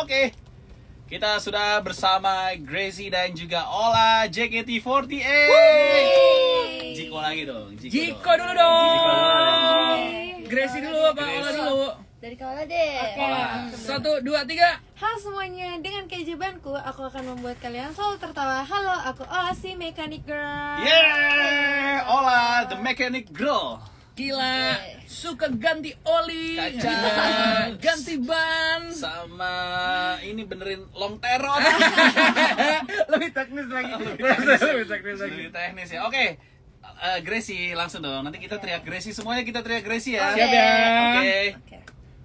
Oke. Kita sudah bersama Gracie dan juga Ola JKT48. Jiko lagi dong. Jiko dulu dong. Gracie dulu apa Ola dulu? Dari Ola deh. Oke. 1, 2, 3. Halo semuanya, dengan keajaibanku aku akan membuat kalian selalu tertawa. Halo, aku Ola si Mechanic Girl. Yeah, Ola the Mechanic Girl. Gila, suka ganti oli, Kaca. ganti ban, Sama ini benerin long terot. lebih teknis lagi. Lebih teknis ya. Oke. Gracie langsung dong. Nanti kita teriak Gracie, semuanya kita teriak Gracie ya. Siap ya. Oke.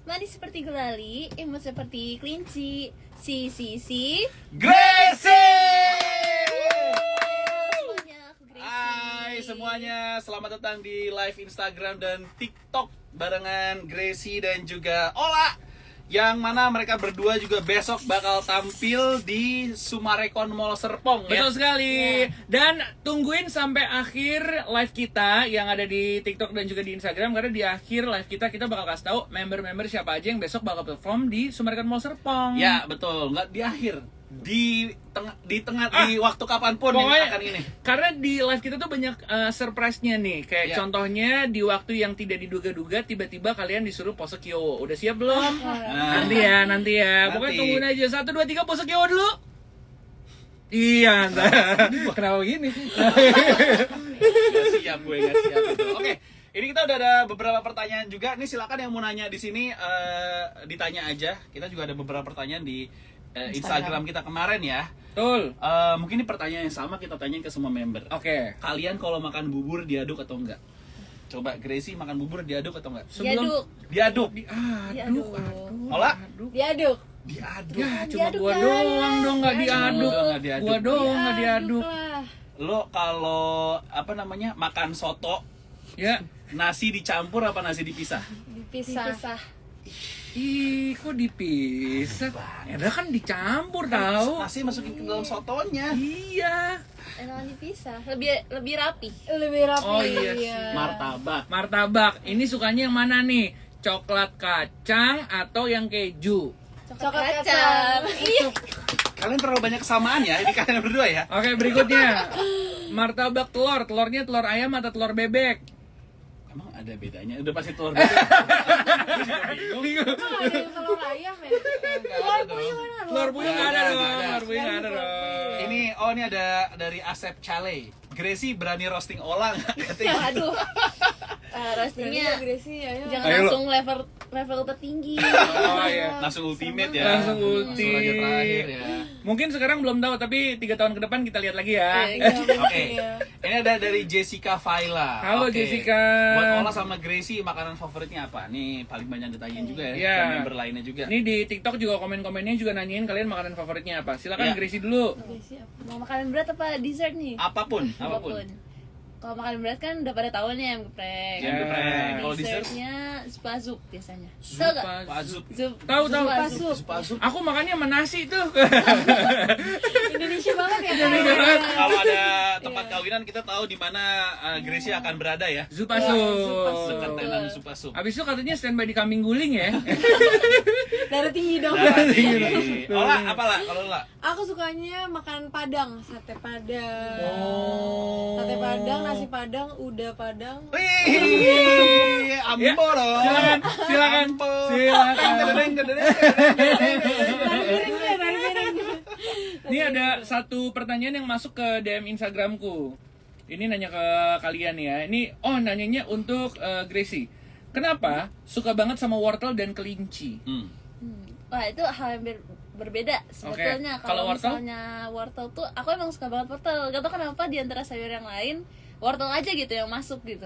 Manis seperti gulali, imut seperti kelinci. Si Gracie! Semuanya, aku Gracie. Hai semuanya, selamat datang di live Instagram dan TikTok barengan Gracie dan juga Ola. Yang mana mereka berdua juga besok bakal tampil di Sumarekon Mall Serpong ya. Betul sekali. Dan tungguin sampai akhir live kita yang ada di TikTok dan juga di Instagram, karena di akhir live kita bakal kasih tahu member-member siapa aja yang besok bakal perform di Sumarekon Mall Serpong. Ya betul, nggak di akhir, di tengah di waktu kapanpun Pokoknya, ini akan ini. karena di live kita tuh banyak surprise-nya nih. Kayak Ya. contohnya di waktu yang tidak diduga-duga tiba-tiba kalian disuruh pose Kyowo. Udah siap belum? Nanti ya. Nanti. Pokoknya tungguin aja. 1, 2, 3 pose Kyowo dulu. Iya, kenapa gini? Nggak siap gue, nggak siap itu. Oke, ini kita udah ada beberapa pertanyaan juga. Nih silakan yang mau nanya di sini ditanya aja. Kita juga ada beberapa pertanyaan di Instagram kita kemarin ya. Betul. Mungkin ini pertanyaan yang sama kita tanyain ke semua member. Oke. Kalian kalau makan bubur diaduk atau enggak? Coba Gracie makan bubur diaduk atau enggak? Diaduk. Diaduk. Diaduk. Ola? Diaduk. Diaduk. Ya, cuma Diaduk gua kan? doang dong nggak diaduk. Nggak diaduk. Gua doang nggak diaduk. lah. Lo kalau makan soto, Ya. nasi dicampur apa nasi dipisah? Dipisah. Ih, kok dipisah? Ya udah kan dicampur tahu. Nasi masukin ke dalam sotonya. Iya. Enakan dipisah, lebih rapi. Lebih rapi. Oh, iya sih. Martabak. Martabak. Ini sukanya yang mana nih? Coklat kacang atau yang keju? Coklat kacang. kacang. Iya. Kalian terlalu banyak kesamaan ya, ini kalian berdua ya. Oke, berikutnya. Martabak telur. Telurnya telur ayam atau telur bebek? Emang ada bedanya? Udah pasti telur bebek. Gue juga bingung. Oh, ada yang telur ayam ya? Telur puyuh mana? Telur puyuh nggak ada dong. Nggak ada. Telur puyuh nggak ada dong. Ini ada dari Asep Chale. Gracie berani roasting Ola nggak? Katanya. Aduh. Roastingnya Gracie ya. jangan Ayo, lo. langsung level tertinggi. Oh iya. Langsung ultimate ya. Langsung ulti. Langsung aja terakhir ya. Mungkin sekarang belum tahu, tapi 3 tahun ke depan kita lihat lagi ya. Oke. Ini ada dari Jessica Faila. Halo, Oke. Jessica. Buat Ola sama Gracie makanan favoritnya apa? Nih paling banyak ditanyain juga ya. Iya. Dan member lainnya juga. Ini di TikTok juga komen-komennya juga nanyain kalian makanan favoritnya apa. Silakan Iya. Gracie dulu. Mau makanan berat apa dessert nih? Apapun. Kalau makanan berat kan udah pada tahu nih ayam geprek. Ayam geprek. Kalau dessert? Dessertnya zup biasanya. Tahu Zup, gak? Pak Zup. Tahu. Zup. Aku makannya sama nasi tuh. Indonesia banget ya. Indonesia banget. Kalau ada tempat kawinan kita tahu di mana Gracie akan berada ya. Zupasu. Dekat tenan Supasup. Habis itu katanya standby di kambing guling ya. Darah tinggi dong. Ola, apalah kalau Ola? Aku sukanya makan Padang, sate Padang. Oh. Sate Padang, nasi Padang, udah Padang. Wih, ambo dong. Silakan. Ambo. Silakan. Gedeng. Ini ada satu pertanyaan yang masuk ke DM Instagramku. Ini nanya ke kalian ya. Ini nanyanya untuk Gracie. Kenapa suka banget sama wortel dan kelinci? Wah, itu hal yang berbeda sebetulnya. Kalau wortel? Misalnya wortel tuh aku emang suka banget wortel. Gak tau kenapa di antara sayur yang lain wortel aja gitu yang masuk gitu.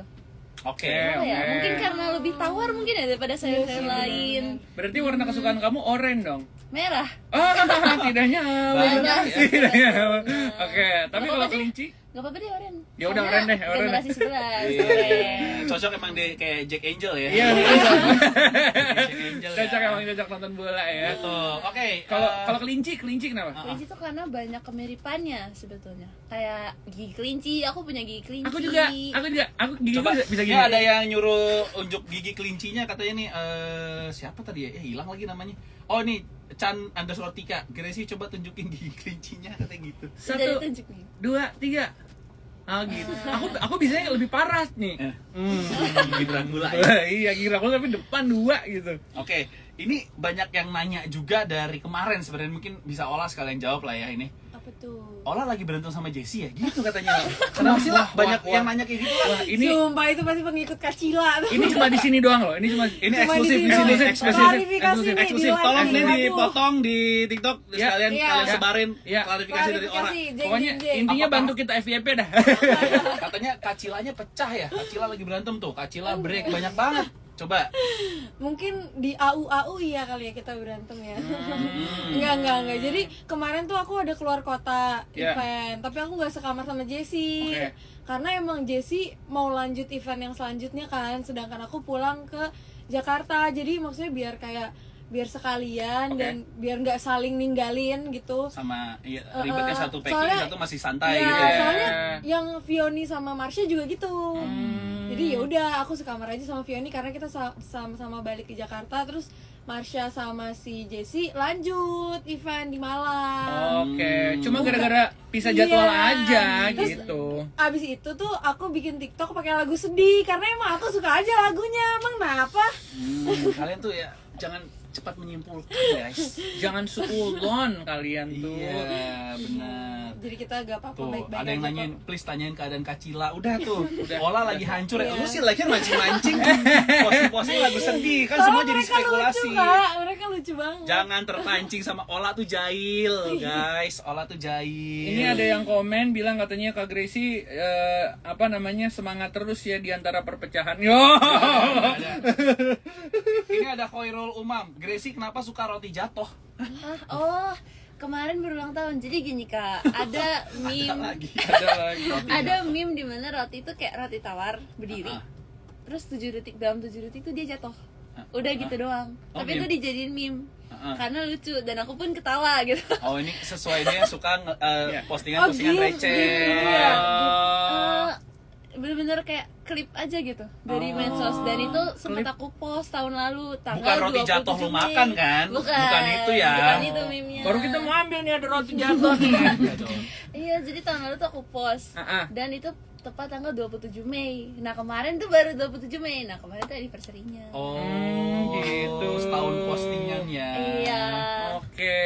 Oke. Kenapa ya? Mungkin karena lebih tawar mungkin ya daripada sayur-sayur lain. Berarti warna kesukaan kamu oranye dong? Merah. Oh, tidak nyambung. Banyak ya. Tidak nyambung. Oke, tapi Nggak kalau apa-apa deh. kelinci? Gak apa-apa deh oren. Ya udah, oren deh, oren. Generasi 11. Iya. Oren. Cocok emang deh kayak Jack Angel ya. Iya, Jack Angel ya. cocok emang cocok nonton bola ya. Betul. Oke. Kalau kelinci kenapa? Kelinci tuh karena banyak kemiripannya sebetulnya. Kayak gigi kelinci, aku punya gigi kelinci. Aku gigi coba bisa gini. ya ada yang nyuruh unjuk gigi kelincinya katanya nih siapa tadi ya? Hilang lagi namanya. Oh nih Chan_Tika. Gracie coba tunjukin gigi kelincinya katanya gitu. Jadi 1, tunjuk nih. 2, 3. Ah gitu. Aku biasanya lebih parah nih. Gigi Dracula ya. Iya, kira aku tapi depan 2 gitu. Oke, ini banyak yang nanya juga dari kemarin sebenarnya, mungkin bisa Ola sekalian jawab lah ya ini. Apa tuh? Ola lagi berantem sama Jessie ya? Gitu katanya. Kenapa sih lah banyak yang nanya kayak gitu lah? Wah, ini Sumpah itu pasti pengikut Kacila tuh. ini cuma di sini doang loh. Ini Ini Cuma eksklusif di di sini sini, doang. eksklusif. Klarifikasi nih, Eksklusif. di Tolong live nih nih, dipotong di TikTok Ya. sekalian Iya. kalian Ya. sebarin Ya. klarifikasi dari Ola. pokoknya intinya bantu kita FYP dah. Katanya Kacilanya pecah ya. Kacila lagi berantem tuh. Kacila break banyak banget. Coba. Mungkin di AU iya kali ya kita berantem ya. Enggak. Jadi kemarin tuh aku ada keluar kota Ya. event, tapi aku nggak sekamar sama Jessie. Oke. Karena emang Jessie mau lanjut event yang selanjutnya kan, sedangkan aku pulang ke Jakarta. Jadi maksudnya biar sekalian Oke. dan biar nggak saling ninggalin gitu. Sama iya, ribetnya satu packing, soalnya- satu masih santai Iya, gitu ya. soalnya yang Vioni sama Marsha juga gitu. Hmm. Jadi ya udah aku sekamar aja sama Vioni karena kita sama-sama balik ke Jakarta, terus Marsha sama si Jessie lanjut event di Malang. Oke, cuma gara-gara pisah jadwal Iya. aja Terus- gitu. Abis itu tuh aku bikin TikTok pakai lagu sedih karena emang aku suka aja lagunya. Emang kenapa? Kalian tuh ya jangan cepat menyimpulkan guys. Jangan suulon kalian tuh. Iya, benar. Jadi kita gak apa-apa Tuh, baik-baik ada yang aja nanyain, kok. please tanyain keadaan Kacila. Udah tuh, Ola lagi hancur ya. Iya. Lu sih lagi mancing-mancing. Posting-posting lagu sedih kan semua Soalnya jadi mereka spekulasi. lucu, Kak. Mereka lucu banget. Jangan terpancing sama Ola tuh jahil, guys. Ola tuh jahil. Ini ada yang komen bilang katanya Kak Gracie semangat terus ya di antara perpecahan. Yo. Ada. Ini ada Khairul Umam. Gracie kenapa suka roti jatuh? Oh, kemarin berulang tahun. Jadi gini Kak, ada meme Lagi. Ada lagi. ada meme di mana roti itu kayak roti tawar berdiri. Terus 7 detik, dalam 7 detik tuh dia jatuh. Udah gitu doang. Oh, Tapi meme. itu dijadiin meme. Karena lucu dan aku pun ketawa gitu. Oh, ini sesuai dia suka Iya. postingan-postingan gitu. receh. Iya. Bener-bener kayak klip aja gitu dari medsos, dan itu sempat aku post tahun lalu tanggal Bukan roti jatuh 27 lu Mei. makan kan? Bukan itu ya. Bukan itu meme-nya. Baru kita mau ambil nih ada roti jatuh nih. Iya dong. Iya, jadi tahun lalu tuh aku post. Dan itu tepat tanggal 27 Mei. Nah, kemarin tuh baru 27 Mei. Nah, kemarin tuh anniversary-nya. Oh, gitu. Setahun postingannya. Iya. Oke,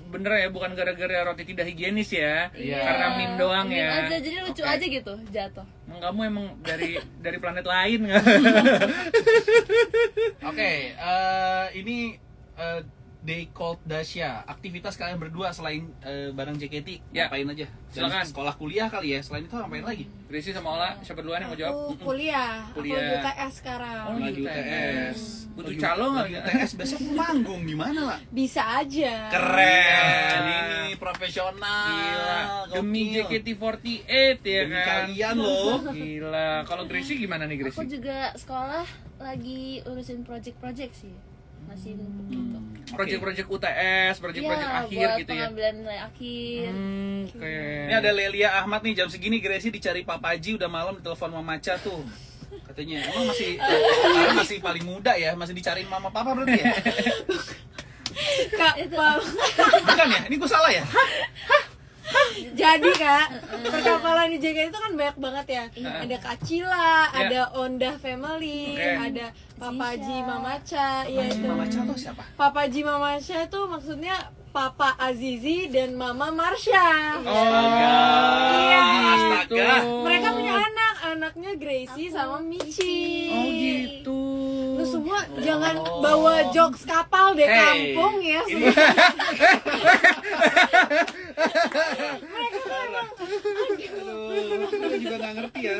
bener ya, bukan gara-gara roti tidak higienis ya. Iya. Karena meme doang Meme ya. aja, jadi lucu Oke. aja gitu, jatuh. Kamu emang dari planet lain nggak? Oke, ini They Called Dasya. Aktivitas kalian berdua selain bareng JKT, Ya. ngapain aja? Dan Silakan. sekolah kuliah kali ya. Selain itu ngapain lagi? Gracie sama Ola, siapa duluan yang mau jawab? Aku kuliah. Aku Kuliah. di UTS sekarang. Oh, Lagi UTS. Butuh calo nggak? Lagi UTS besok manggung di mana lah? Bisa aja. Keren, ini profesional. Gila, demi Gokil. JKT48 ya Demi kan. kalian loh. Gila. Kalau Gracie gimana nih Aku Gracie? juga sekolah lagi urusin project-project sih. Masih gitu. Project-project UTS, project-project Iya, akhir buat gitu ya. pengambilan nilai akhir. Oke. Ini ada Lelia Ahmad nih, jam segini Gracie dicari Papaji, udah malam ditelepon Mama Cha tuh. Katanya, emang sekarang masih paling muda ya, masih dicariin Mama Papa berarti ya? Kak, Bukan ya? Ini gue salah ya? jadi Kak, perkapalan di JKT itu kan banyak banget ya. Ada Kacila, Ya. ada Onda Family, Oke. ada Papaji Sisha. Mamacha, iya itu. Mama Cha tuh siapa? Papaji Mamacha itu maksudnya Papa Azizi dan Mama Marsha. Astaga. Iya. Astaga. Mereka punya anak, anaknya Gracie sama Michi. Oh gitu. Lu semua jangan bawa jokes kapal deh, Hey. kampung ya. Ini Aduh, gue juga gak ngerti ya,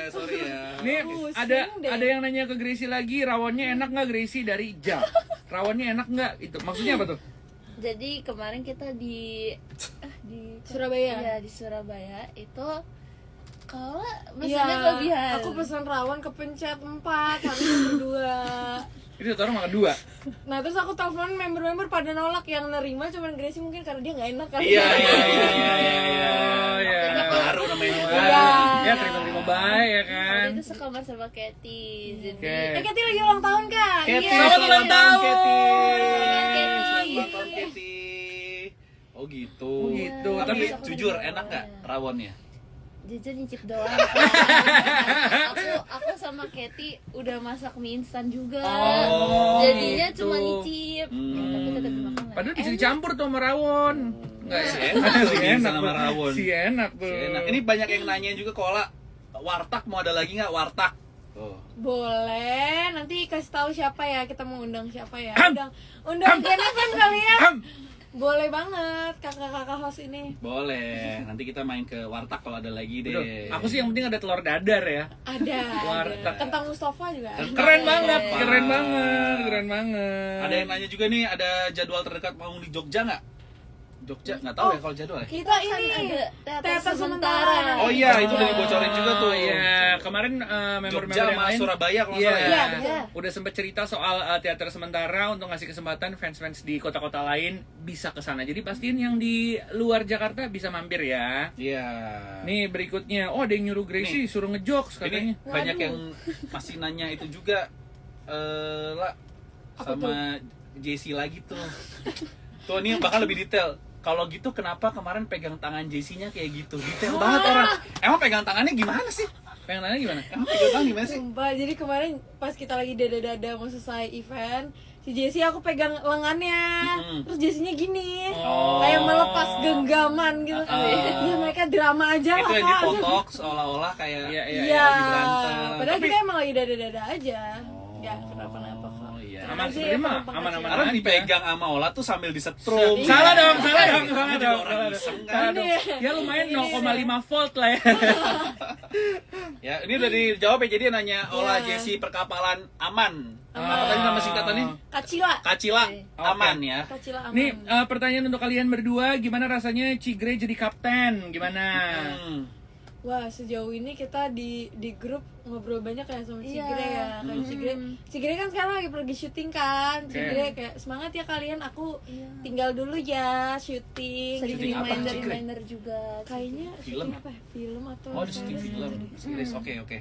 sorry ya. Nih Pusing deh. ada yang nanya ke Gracie lagi, rawonnya enak nggak Gracie dari Ja? Rawonnya enak nggak? Itu maksudnya apa tuh? Jadi kemarin kita di Surabaya. Iya, di Surabaya itu kalau Iya, pesannya kelebihan. aku pesan rawon kepencet 4, harus berdua. Itu satu orang makan 2. Nah terus aku telepon member-member pada nolak, yang nerima cuman Gracie mungkin karena dia nggak enak kali. Iya. Iya. Baru namanya juga. Iya. Ya terima baik ya kan. Waktu itu sekamar sama Katy. Jadi Oke. Katy lagi ulang tahun Kak. Katy, Iya. Selamat ulang tahun. Katy. Katy. Selamat ulang tahun, Katy. Oh gitu. Oh, gitu. Tapi Tapi- jujur enak nggak rawonnya? jujur nyicip doang. aku sama Katy udah masak mie instan juga. Oh, Jadinya gitu. cuma nyicip. Ya, tapi tetap dimakan lah. Padahal bisa dicampur tuh sama rawon. Enggak ya? Si enak tuh mie instan sama tuh. rawon. Si enak tuh. Si enak. Ini banyak yang nanyain juga Kola, warteg mau ada lagi nggak warteg? Oh. Boleh, nanti kasih tahu siapa ya, kita mau undang siapa ya. Ham. Undang Jennifer kali ya. Ham. Boleh banget kakak-kakak host ini. Boleh, nanti kita main ke warteg kalau ada lagi deh. Betul. Aku sih yang penting ada telur dadar ya. Ada. Warteg. Kentang Mustafa juga ada. Keren banget, Mustafa. keren banget, keren banget. Ada yang nanya juga nih, ada jadwal terdekat mau di Jogja nggak? Jogja nggak tahu ya kalau jadwal ya. Kita Kan ini ada teater sementara. Oh iya, itu udah dibocorin juga tuh. Oh iya, kemarin member-member Jogja yang sama lain Surabaya kalau nggak Iya. salah ya. Iya, betul. Udah sempet cerita soal teater sementara untuk ngasih kesempatan fans-fans di kota-kota lain bisa ke sana. Jadi pastiin yang di luar Jakarta bisa mampir ya. Iya. Nih berikutnya, oh ada yang nyuruh Gracie suruh ngejokes katanya. Ini banyak yang masih nanya itu juga lah sama JC lagi tuh. Tuh ini bakal lebih detail. Kalau gitu kenapa kemarin pegang tangan JC-nya kayak gitu? Detail banget orang. Emang pegang tangannya gimana sih? Pengen nanya gimana? Emang pegang tangan gimana sih? Sumpah, jadi kemarin pas kita lagi dada-dada mau selesai event, si Jessie aku pegang lengannya, terus Jessie-nya gini, Oh. kayak melepas genggaman gitu. Ya mereka drama aja Itu lah yang Kak. dipotok seolah-olah kayak Iya, iya. Iya, lagi berantem. padahal Tapi- kita emang lagi dada-dada aja. Ya kenapa-napa kok. Oh iya. Aman Aja ya, sebenarnya mah, penumpang aman-aman Karena aja. dipegang sama Ola tuh sambil disetrum. Iya. Salah dong, salah dong, Ini salah juga dong. orang Salah iseng dong. kan. Salah dong. Ya lumayan 0,5 volt lah ya. Ya, ini udah dijawab ya. Jadi nanya Ola Iya. Jessie perkapalan aman. Apa tadi nama singkatannya? Kacila. Kacila Oke. aman ya. Kacila aman. Nih pertanyaan untuk kalian berdua, gimana rasanya Cigre jadi kapten? Gimana? Hmm. Wah, sejauh ini kita di grup ngobrol banyak ya sama Iya. Cigre ya. Kayak Cigre kan sekarang lagi pergi syuting kan. Oke. Cigre kayak semangat ya kalian, aku Iya. tinggal dulu ya syuting. Sedikit Syuting apa, Cigre? reminder juga. Kayaknya Film syuting ya? apa ya? Film atau Oh, ada syuting series film. gitu. Series. Oke. Oke.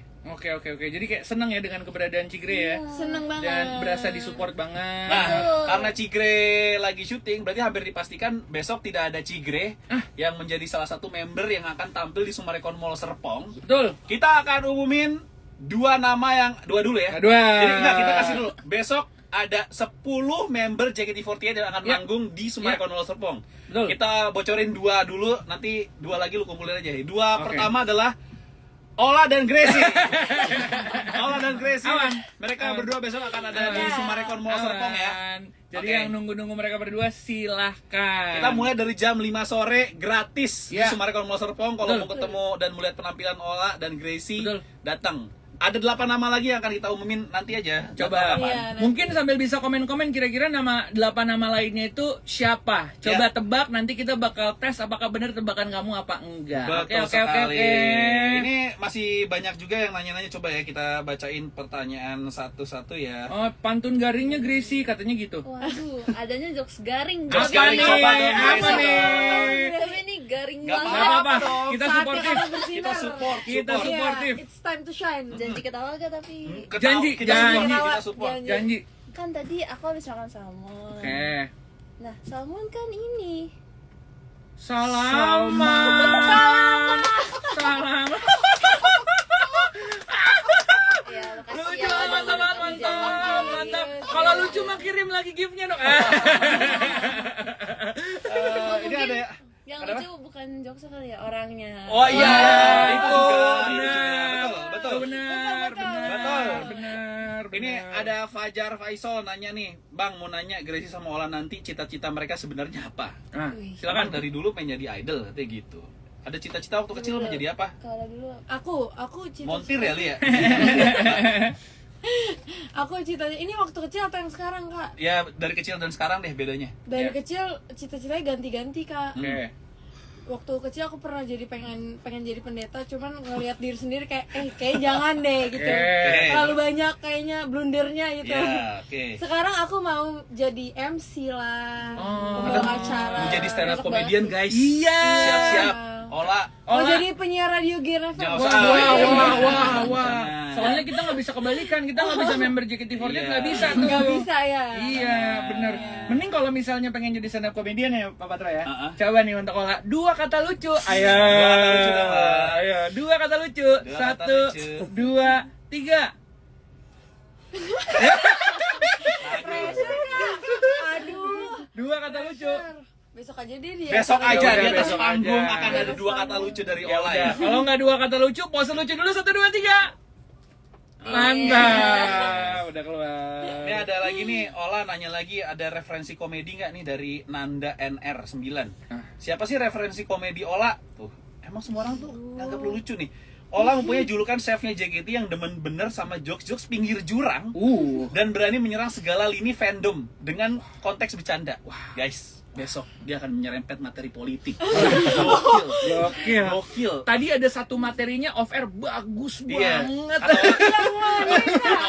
Jadi kayak seneng ya dengan keberadaan Cigre ya. Seneng banget. Dan berasa disupport banget. Nah, Betul. karena Cigre lagi syuting, berarti hampir dipastikan besok tidak ada Cigre yang menjadi salah satu member yang akan tampil di Sumarekon Mall Serpong. Betul. Kita akan umumin dua dulu ya. Dua. Jadi enggak, kita kasih dulu. Besok ada 10 member JKT48 yang akan Ya. manggung di Sumarekon Mall Serpong. Betul. Kita bocorin dua dulu, nanti dua lagi lu kumpulin aja. Dua Oke. pertama adalah Ola dan Gracie. Ola dan Gracie. Aman. Mereka Aman. berdua besok akan ada di Sumarekon Mall Serpong ya. Aman. Jadi Oke. yang nunggu-nunggu mereka berdua silahkan. Kita mulai dari jam 5 sore gratis Ya. di Sumarekon Mall Serpong. Kalau Betul. mau ketemu dan melihat penampilan Ola dan Gracie, Betul. datang. Ada 8 nama lagi yang akan kita umumin nanti aja. Coba. Jadwal kapan. Iya. Mungkin sambil bisa komen-komen kira-kira 8 nama lainnya itu siapa? Coba Ya. tebak, nanti kita bakal tes apakah benar tebakan kamu apa enggak. Betul Oke. sekali. Ini masih banyak juga yang nanya-nanya. Coba ya kita bacain pertanyaan satu-satu ya. Oh, pantun garingnya Gracie katanya gitu. Waduh, adanya jokes garing. Jokes Apa garing, nih? coba dong, Apa Gracie. nih? Tapi ini garing Nggak banget. Nggak apa-apa. dong. Kita Saatnya suportif. kamu bersinar. Kita support. Kita support. Iya, Suportif. it's time to shine. Janji ketawa gak tapi Janji, Kita janji. support, kita support. Janji. Janji. kan tadi aku habis makan salmon. Oke. Nah, salmon kan ini. Salam. Salam. Ya, makasih Lucu, ya udah mantap, memberikan janji. mantap. Kalau lucu mah kirim lagi gift-nya dong. Ini ada ya. Yang Ada lucu bukan jokes kali ya, orangnya. Oh iya, itu juga. benar. Betul. Benar. Betul. Benar. Ini ada Fajar Faisal nanya nih, Bang mau nanya Gracie sama Ola nanti cita-cita mereka sebenarnya apa? Nah, Wih. Silakan silakan. dari dulu pengen jadi idol katanya gitu. Ada cita-cita waktu kecil mau jadi apa? Kalau dulu Aku cita. Montir ya Li ya? Aku citanya ini waktu kecil atau yang sekarang, Kak? Ya dari kecil dan sekarang deh bedanya. Dari Ya. kecil cita-citanya ganti-ganti, Kak. Oke. waktu kecil aku pernah jadi pengen jadi pendeta, cuman ngelihat diri sendiri kayak jangan deh gitu. Terlalu banyak kayaknya blundernya gitu. Sekarang aku mau jadi MC lah, pembawa acara. Mau jadi stand up comedian guys. Iya. Siap-siap. Ola. Mau jadi penyiar radio Gear FM. Wah. Soalnya kita nggak bisa kebalikan, kita nggak bisa member JKT48 nggak bisa tuh. Nggak bisa ya. Iya, bener. Mending kalau misalnya pengen jadi stand up comedian ya, Pak Patra ya. Coba nih untuk Ola, 2 kata lucu. Ayo. 2 kata lucu. 1, 2, 3. Pressure Kak. Aduh. 2 kata lucu. Besok aja deh dia. Besok aja di atas besok panggung aja. akan ada 2 kata lucu dari Ola ya. Kalau nggak 2 kata lucu, pose lucu dulu 1, 2, 3. Mantap, udah keluar. Ini ada lagi nih, Ola nanya lagi, ada referensi komedi nggak nih dari Nanda NR9? Siapa sih referensi komedi Ola? Tuh, emang semua orang tuh nganggap lu lucu nih. Ola mempunyai julukan chefnya JKT yang demen bener sama jokes-jokes pinggir jurang dan berani menyerang segala lini fandom dengan konteks bercanda. Wah, guys, besok dia akan menyerempet materi politik. Gokil. Tadi ada satu materinya off air bagus banget.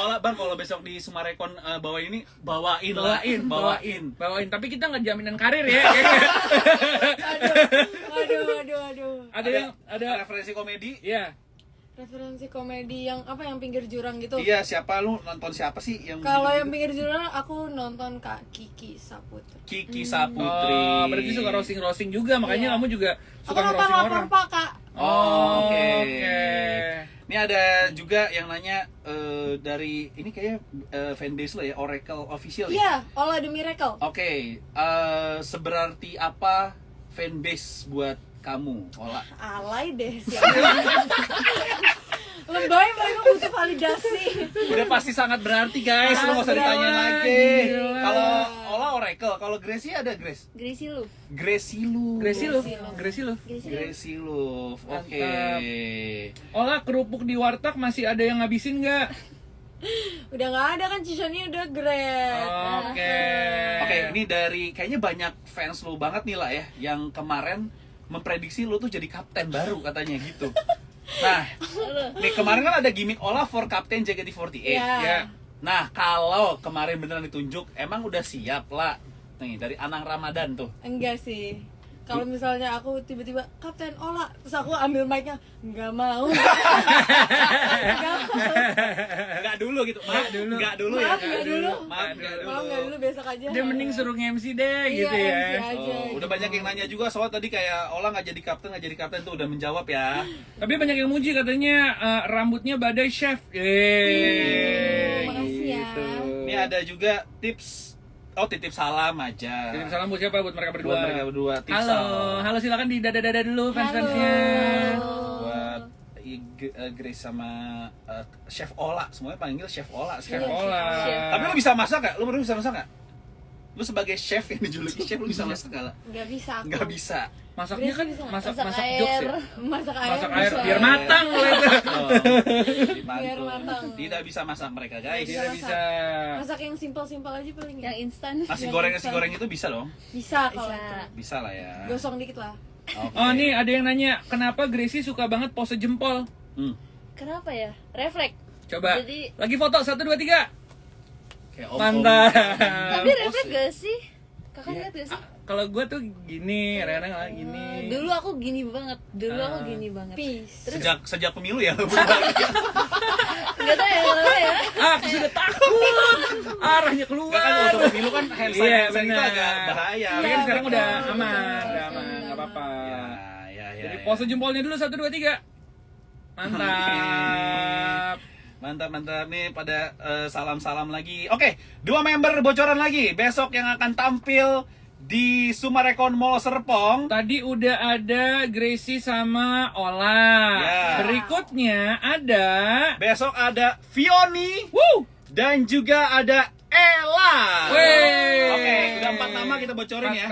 Ola bang, kalau besok di Sumarekon bawain. Tapi kita nggak jaminan karir ya. Aduh. Ada referensi komedi? Iya. Referensi komedi yang apa, yang pinggir jurang gitu? Iya, siapa lu nonton siapa sih yang kalau yang pinggir jurang aku nonton Kak Kiki Saputri. Kiki Saputri. Oh, berarti suka roasting juga, makanya kamu juga suka aku roasting lapor orang. Pak Kak. Oke. Ini ada juga yang nanya dari ini kayak fanbase lo ya, Oracle Official ya? Iya, Ola The Miracle. Oke, seberarti apa fanbase buat kamu, Ola? Alay deh sih. Lebay, mereka butuh validasi. Udah pasti sangat berarti guys, lu nggak usah ditanya lagi. Kalau Ola Oracle, kalau Gracie ada Grace? Gracie lu. Gracie Love. Oke. Ola, kerupuk di warteg masih ada yang ngabisin nggak? Udah nggak ada kan, Cishonnya udah great. Oke, ini dari kayaknya banyak fans lu banget nih lah ya, yang kemarin memprediksi lu tuh jadi kapten baru katanya gitu. Nah, nih kemarin kan ada gimmick Ola for Captain JKT48 ya. Nah, kalau kemarin beneran ditunjuk, emang udah siap lah. Nih dari Anang Ramadan tuh. Enggak sih. Kalau misalnya aku tiba-tiba Kapten Ola, terus aku ambil mic-nya, nggak mau. Enggak dulu gitu. Maaf dulu. Maaf enggak dulu, besok aja. Dia mending suruh MC deh gitu ya. MC aja, udah banyak yang nanya juga soal tadi kayak Ola nggak jadi kapten tuh udah menjawab ya. Tapi banyak yang muji katanya rambutnya badai chef. Makasih ya. Ini ada juga tips. Titip salam aja. Titip salam buat siapa? Buat mereka berdua. Tips Halo, silakan di dada dulu fans-fansnya. Buat Grace sama Chef Ola, semuanya panggil Chef Ola. Chef Ola. Tapi lu bisa masak nggak? Lu berdua bisa masak nggak? Lu sebagai chef yang dijuluki chef, lu bisa masak nggak? Nggak bisa aku. Nggak bisa. Masaknya kan masak air. jokes ya? Masak air Masak air biar matang gitu. Biar matang. Tidak bisa masak mereka guys. Tidak bisa. Masak yang simpel-simpel aja paling ya. Yang instan. Nasi goreng itu bisa dong? Bisa kalau Bisa lah ya. gosong dikit lah. Okay. Oh, nih ada yang nanya, kenapa Gracie suka banget pose jempol? Kenapa ya? Refleks. Coba. Jadi lagi foto 1 2 3. Kayak Mantap. tapi refleks gak sih? Kakak lihat gak sih? Kalau gue tuh gini, Rena nggak gini. Dulu aku gini banget. Peace. Terus Sejak pemilu ya. nggak tahu ya. Aku sudah takut. Arahnya keluar. Kan untuk pemilu kan hand Iya, sanitizer itu benar. agak bahaya. Tapi kan sekarang udah aman, nggak apa-apa. Ya. Jadi pose jempolnya dulu 1 2 3. Mantap. Nih pada salam-salam lagi. Oke, 2 member bocoran lagi besok yang akan tampil di Sumarekon Mall Serpong. Tadi udah ada Gracie sama Ola. Ya. Berikutnya ada Besok ada Fioni Woo! dan juga ada Ella. Wey. Oke, udah 4 nama nama kita bocorin ya.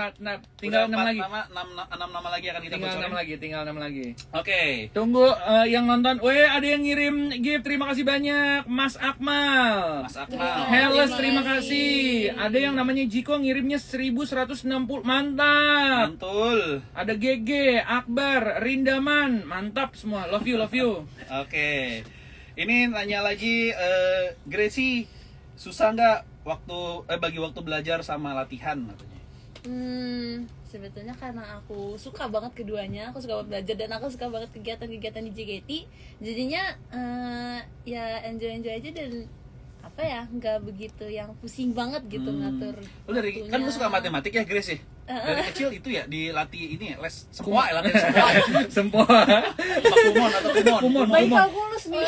Tinggal Udah 6 lagi. 6 nama lagi akan kita Tinggal bocorin. 6 lagi. Oke. Tunggu yang nonton. Ada yang ngirim gift. Terima kasih banyak, Mas Akmal. Mas Akmal. Heles, terima kasih. Ada yang namanya Jiko ngirimnya 1160. Mantap. Mantul. Ada GG, Akbar, Rindaman. Mantap semua. Love you. Oke. Ini nanya lagi, Gracie, susah nggak bagi waktu belajar sama latihan katanya? Sebetulnya karena aku suka banget keduanya, aku suka banget belajar dan aku suka banget kegiatan-kegiatan di JKT. Jadinya ya enjoy aja dan apa ya, nggak begitu yang pusing banget gitu ngatur. Lu kan lu suka matematik ya, Grace ya? Dari kecil itu ya dilatih ini ya, les sempoa ya, latihan sempoa. Sempoa. Kumon atau kumon. Baik kalkulus nih.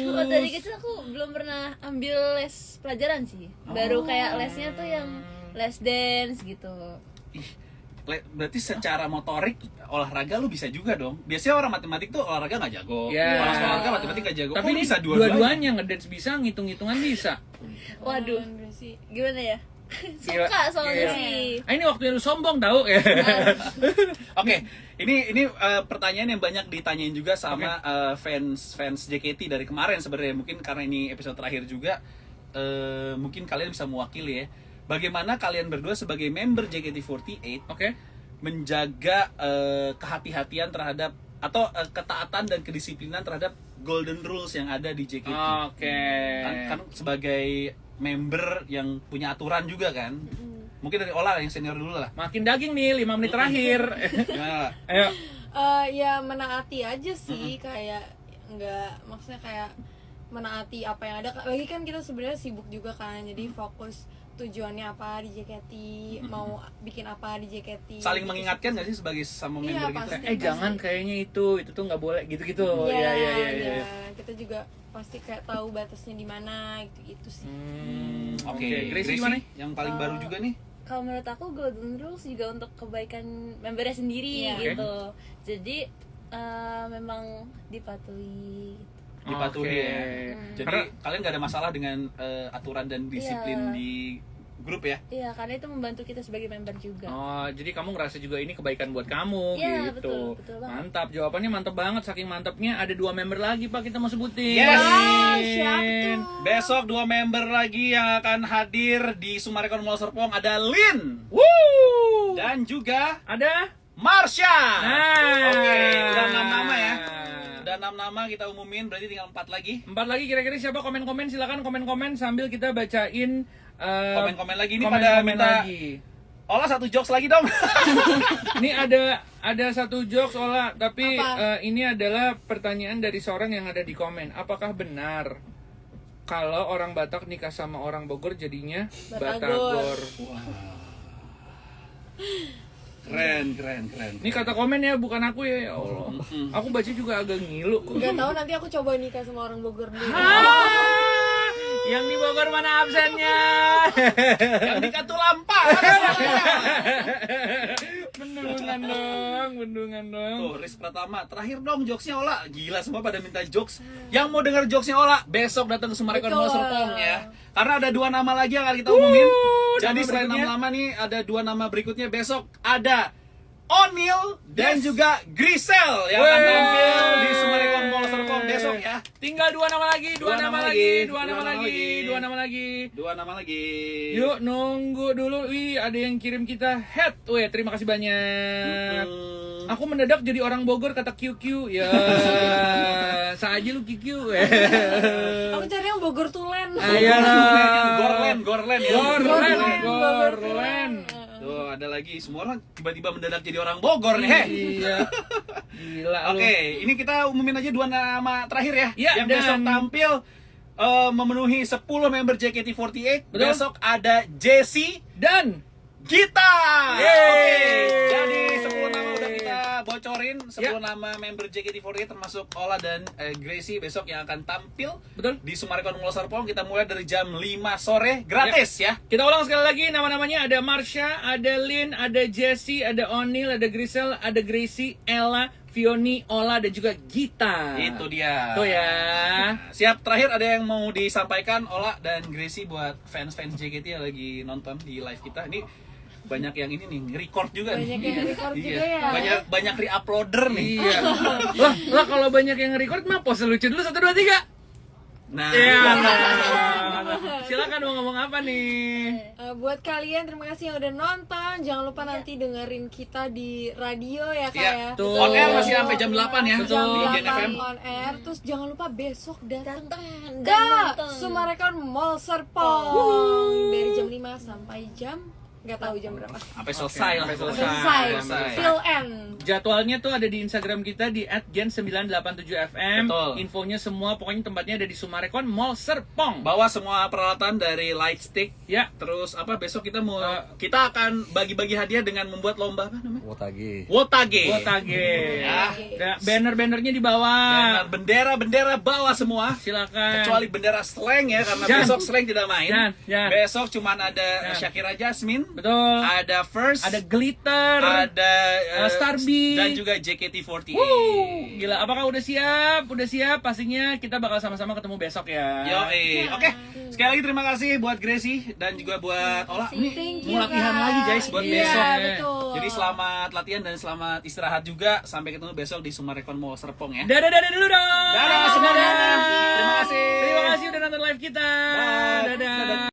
Oh, dari kecil aku belum pernah ambil les pelajaran sih. Baru kayak lesnya tuh yang les dance gitu. Ih, berarti secara motorik olahraga lu bisa juga dong. Biasanya orang matematik tuh olahraga nggak jago. Yeah. Orang olahraga matematik nggak jago. Tapi Kok ini bisa dua-duanya ngedance bisa, ngitung-ngitungan bisa. Waduh, gimana ya? Gila. Suka soalnya Gila. sih. Ini waktunya lu sombong tahu ya. Oke, ini pertanyaan yang banyak ditanyain juga sama fans JKT dari kemarin sebenarnya. Mungkin karena ini episode terakhir juga, mungkin kalian bisa mewakili ya. Bagaimana kalian berdua sebagai member JKT48 Oke. menjaga kehati-hatian terhadap atau ketaatan dan kedisiplinan terhadap golden rules yang ada di JKT. Oke. Kan sebagai member yang punya aturan juga kan. Mungkin dari Ola yang senior dulu lah. Makin daging nih 5 menit terakhir. Gimana? Ayo. Ya menaati aja sih, kayak nggak, maksudnya kayak menaati apa yang ada. Lagi kan kita sebenarnya sibuk juga kan, jadi fokus tujuannya apa di JKT, mau bikin apa di JKT. Saling mengingatkan nggak sih sebagai sama member gitu? pasti. Jangan kayaknya itu tuh nggak boleh gitu-gitu. Iya, Iya. kita juga pasti kayak tahu batasnya di mana gitu sih. Oke, Gracie Gracie gimana nih? yang paling baru juga nih. Kalau menurut aku golden rules juga untuk kebaikan membernya sendiri Iya. gitu. Jadi memang dipatuhi. Dipatuhi Oke. ya. Jadi Karena- kalian nggak ada masalah dengan aturan dan disiplin Iya. di grup ya? Iya, karena itu membantu kita sebagai member juga. Oh, jadi kamu ngerasa juga ini kebaikan buat kamu Iya, gitu. betul banget. Mantap, jawabannya mantap banget. Saking mantapnya ada 2 member lagi Pak kita mau sebutin. Yes. Siapa tuh? Besok 2 member lagi yang akan hadir di Sumarekon Mall Serpong ada Lin Woo! dan juga Ada? Marsha. Nah. Oke, udah 6 nama ya. Udah 6 nama kita umumin, berarti tinggal 4 lagi. 4 lagi kira-kira siapa komen-komen, silakan komen-komen sambil kita bacain Komen-komen lagi ini pada komen-komen minta lagi. Olah 1 jokes lagi dong. Ini ada 1 jokes Ola, tapi Apa? ini adalah pertanyaan dari seorang yang ada di komen. Apakah benar kalau orang Batak nikah sama orang Bogor jadinya Batagor? Batagor? Keren. Ini kata komen ya, bukan aku ya, ya Allah. Aku baca juga agak ngilu kok. Gak tahu, nanti aku coba nikah sama orang Bogor dulu. Yang di Bogor mana absennya? Yang di Katulampa. Bendungan dong. Tuh, Riz Pratama, terakhir dong jokesnya Ola. Gila, semua pada minta jokes. Yang mau denger jokesnya Ola, besok datang ke Sumarekon Mall Serpong ya. Karena ada 2 nama lagi yang akan kita umumin. Jadi nama selain berikutnya? nama-nama nih, ada 2 nama berikutnya besok. Ada O'Neil dan juga Grisel yang akan tampil di Sumarekon Mall Serpong besok ya. Tinggal 2 nama lagi, 2 nama lagi, 2 nama lagi, 2 nama lagi. 2 nama lagi. Yuk nunggu dulu. Wih, ada yang kirim kita head. Wih, terima kasih banyak. Aku mendadak jadi orang Bogor kata QQ. Ya, saja lu QQ. Aku cari yang Bogor Tulen. Ayolah. Gorlen ya. Gorlen. Tuh, ada lagi. Semua orang tiba-tiba mendadak jadi orang Bogor nih. Heh. Iya. Gila lu. Oke, ini kita umumin aja 2 nama terakhir ya. Ya, yang dan- besok tampil memenuhi 10 member JKT48. Betul. Besok ada Jessie Dan Gita. Yeay. Oke, jadi 10 nama udah kita bocorin. 10 Ya. nama member JKT48 termasuk Ola dan Gracie besok yang akan tampil betul. di Sumarekon Mall Serpong. Kita mulai dari jam 5 sore gratis ya. Kita ulang sekali lagi nama-namanya, ada Marsha, ada Lin, ada Jessie, ada O'Neil, ada Grisel, ada Gracie, Ella, Fioni, Ola, dan juga Gita. Itu dia. Tuh ya. Nah, siap, terakhir ada yang mau disampaikan Ola dan Gracie buat fans-fans JKT yang lagi nonton di live kita. Ini banyak yang ini nih, record juga nih. Banyak yang record Iya. juga ya. Banyak re-uploader nih. Iya. lah kalau banyak yang record mah pose lucu dulu 1 2 3. Nah, Iya. Silakan mau ngomong apa nih? Buat kalian terima kasih yang udah nonton. Jangan lupa nanti dengerin kita di radio ya Kak Iya, ya. tuh. on air masih sampai jam 8 ya Betul. di Jam Gen 8 FM. on air. Terus jangan lupa besok datang Dan ke nonton. Sumarekon Mall Serpong dari jam 5 sampai jam nggak tahu jam berapa. Sampai selesai lah. Sampai Selesai. Selesai. Till end. Jadwalnya tuh ada di Instagram kita di @gen987fm. Betul. Infonya semua pokoknya tempatnya ada di Sumarekon Mall Serpong. Bawa semua peralatan dari light stick. Ya. Terus apa besok kita akan bagi-bagi hadiah dengan membuat lomba apa namanya? Wotage. Wotage. Wotage. Ya. Ya, banner-bannernya di bawah. Bendera bawa semua. Silakan. Kecuali bendera slang ya karena Jan. besok slang tidak main. Jan. Besok cuman ada Jan. Shakira Jasmine, Betul. ada First, Ada glitter. ada Starbeat. dan juga JKT48. Gila, apakah udah siap? Udah siap? Pastinya kita bakal sama-sama ketemu besok ya. Oke. Sekali lagi terima kasih buat Gracie dan juga buat Ola. Nih, Thank you, mau latihan Kak. lagi guys buat Iya, besok. betul. Jadi selamat latihan dan selamat istirahat juga. Sampai ketemu besok di Sumarekon Mall Serpong ya. Dadah dulu dong. Dadah semuanya. Terima kasih. Terima kasih udah nonton live kita. Bye. Dadah.